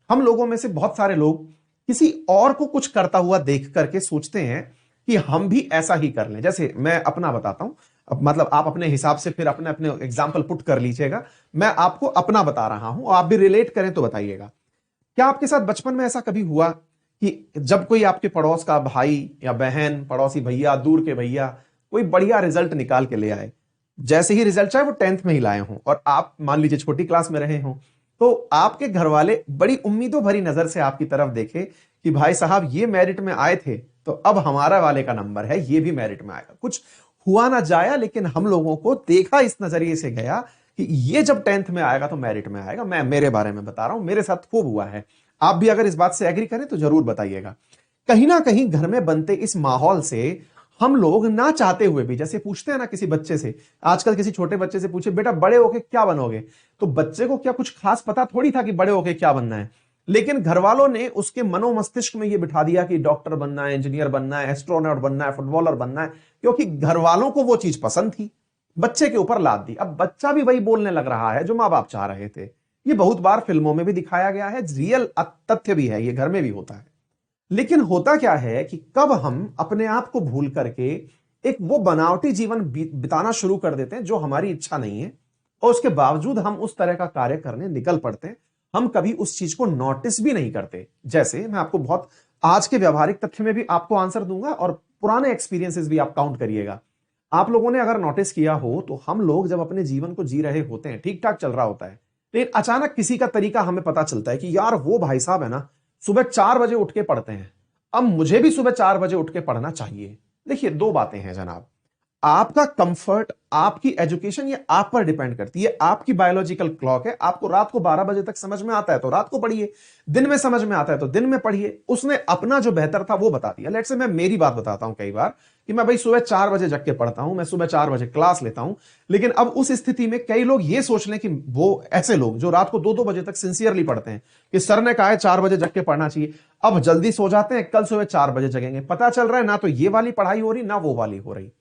हम लोगों में से बहुत सारे लोग किसी और को कुछ करता हुआ देख करके सोचते हैं कि हम भी ऐसा ही कर लें। जैसे मैं अपना बताता हूं, मतलब आप अपने हिसाब से फिर अपने अपने एग्जाम्पल पुट कर लीजिएगा। मैं आपको अपना बता रहा हूं, आप भी रिलेट करें तो बताइएगा। क्या आपके साथ बचपन में ऐसा कभी हुआ कि जब कोई आपके पड़ोस का भाई या बहन, पड़ोसी भैया, दूर के भैया कोई बढ़िया रिजल्ट निकाल के ले आए, जैसे ही रिजल्ट चाहे वो 10th में ही लाए हों और आप मान लीजिए छोटी क्लास में रहे हों, तो आपके घर वाले बड़ी उम्मीदों भरी नजर से आपकी तरफ देखे कि भाई साहब ये मेरिट में आए थे, तो अब हमारा वाले का नंबर है, ये भी मेरिट में आएगा। कुछ हुआ ना जाया, लेकिन हम लोगों को देखा इस नजरिए से गया कि ये जब 10th में आएगा तो मेरिट में आएगा। मैं मेरे बारे में बता रहा हूं, मेरे साथ खूब हुआ है। आप भी अगर इस बात से एग्री करें तो जरूर बताइएगा। कहीं ना कहीं घर में बनते इस माहौल से हम लोग ना चाहते हुए भी, जैसे पूछते हैं ना किसी बच्चे से, आजकल किसी छोटे बच्चे से पूछे बेटा बड़े होके क्या बनोगे, तो बच्चे को क्या कुछ खास पता थोड़ी था कि बड़े होके क्या बनना है। लेकिन घर वालों ने उसके मनो मस्तिष्क में यह बिठा दिया कि डॉक्टर बनना है, इंजीनियर बनना है, एस्ट्रोनॉट बनना है, फुटबॉलर बनना है, क्योंकि घर वालों को वो चीज पसंद थी, बच्चे के ऊपर लाद दी। अब बच्चा भी वही बोलने लग रहा है जो मां बाप चाह रहे थे। ये बहुत बार फिल्मों में भी दिखाया गया है, रियल तथ्य भी है, ये घर में भी होता है। लेकिन होता क्या है कि कब हम अपने आप को भूल करके एक वो बनावटी जीवन बिताना शुरू कर देते हैं जो हमारी इच्छा नहीं है, और उसके बावजूद हम उस तरह का कार्य करने निकल पड़ते हैं। हम कभी उस चीज को नोटिस भी नहीं करते। जैसे मैं आपको बहुत आज के व्यवहारिक तथ्य में भी आपको आंसर दूंगा और पुराने एक्सपीरियंसेस भी आप काउंट करिएगा। आप लोगों ने अगर नोटिस किया हो तो हम लोग जब अपने जीवन को जी रहे होते हैं, ठीक ठाक चल रहा होता है, लेकिन अचानक किसी का तरीका हमें पता चलता है कि यार वो भाई साहब है ना, सुबह 4 बजे उठ के पढ़ते हैं, अब मुझे भी सुबह 4 बजे उठ के पढ़ना चाहिए। देखिए, दो बातें हैं जनाब। आपका कंफर्ट, आपकी एजुकेशन, ये आप पर डिपेंड करती है। आपकी बायोलॉजिकल क्लॉक है। आपको रात को 12 बजे तक समझ में आता है तो रात को पढ़िए, दिन में समझ में आता है तो दिन में पढ़िए। उसने अपना जो बेहतर था वो बता दिया। लेट्स से मैं मेरी बात बताता हूं कई बार कि मैं भाई सुबह 4 बजे जग के पढ़ता हूं, मैं सुबह 4 बजे क्लास लेता हूं। लेकिन अब उस स्थिति में कई लोग ये सोच लें कि वो ऐसे लोग जो रात को 2-2 बजे तक सिंसियरली पढ़ते हैं कि सर ने कहा है 4 बजे जग के पढ़ना चाहिए, अब जल्दी सो जाते हैं, कल सुबह 4 बजे जगेंगे। पता चल रहा है ना तो ये वाली पढ़ाई हो रही ना वो वाली हो रही।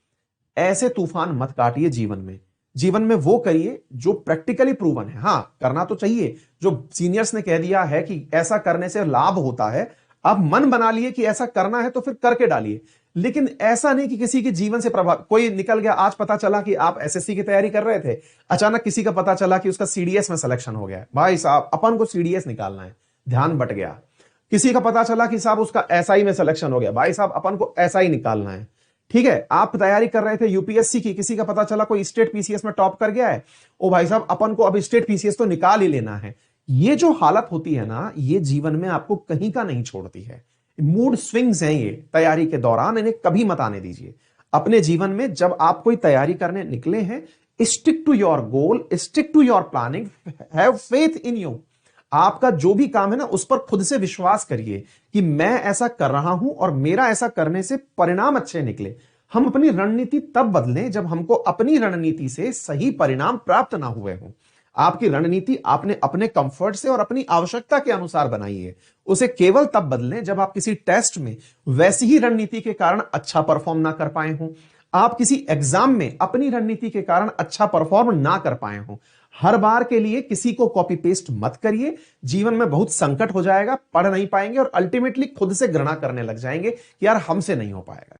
ऐसे तूफान मत काटिए जीवन में। जीवन में वो करिए जो प्रैक्टिकली प्रूवन है। हां, करना तो चाहिए, जो सीनियर्स ने कह दिया है कि ऐसा करने से लाभ होता है, आप मन बना लिए कि ऐसा करना है तो फिर करके डालिए। लेकिन ऐसा नहीं कि किसी के जीवन से प्रभाव, कोई निकल गया, आज पता चला कि आप एसएससी की तैयारी कर रहे थे, अचानक किसी का पता चला कि उसका सीडीएस में सिलेक्शन हो गया। भाई साहब, अपन को सीडीएस निकालना है, ध्यान बट गया। किसी का पता चला कि साहब उसका एसआई में सिलेक्शन हो गया, भाई साहब अपन को एसआई निकालना है। ठीक है, आप तैयारी कर रहे थे यूपीएससी की, किसी का पता चला कोई स्टेट पीसीएस में टॉप कर गया है, ओ भाई साहब अपन को अब स्टेट पीसीएस तो निकाल ही लेना है। ये जो हालत होती है ना, ये जीवन में आपको कहीं का नहीं छोड़ती है। मूड स्विंग्स हैं ये तैयारी के दौरान, इन्हें कभी मत आने दीजिए अपने जीवन में। जब आप कोई तैयारी करने निकले हैं, stick to your goal, stick to your planning, have faith in you. आपका जो भी काम है ना, उस पर खुद से विश्वास करिए कि मैं ऐसा कर रहा हूं और मेरा ऐसा करने से परिणाम अच्छे निकले। हम अपनी रणनीति तब बदलें जब हमको अपनी रणनीति से सही परिणाम प्राप्त ना हुए हों। आपकी रणनीति आपने अपने कंफर्ट से और अपनी आवश्यकता के अनुसार बनाई है। उसे केवल तब बदलें जब आप किसी टेस्ट में वैसी ही रणनीति के कारण अच्छा परफॉर्म ना कर पाए हों, आप किसी एग्जाम में अपनी रणनीति के कारण अच्छा परफॉर्म ना कर पाए हों। हर बार के लिए किसी को कॉपी पेस्ट मत करिए। जीवन में बहुत संकट हो जाएगा, पढ़ नहीं पाएंगे और अल्टीमेटली खुद से घृणा करने लग जाएंगे कि यार हमसे नहीं हो पाएगा।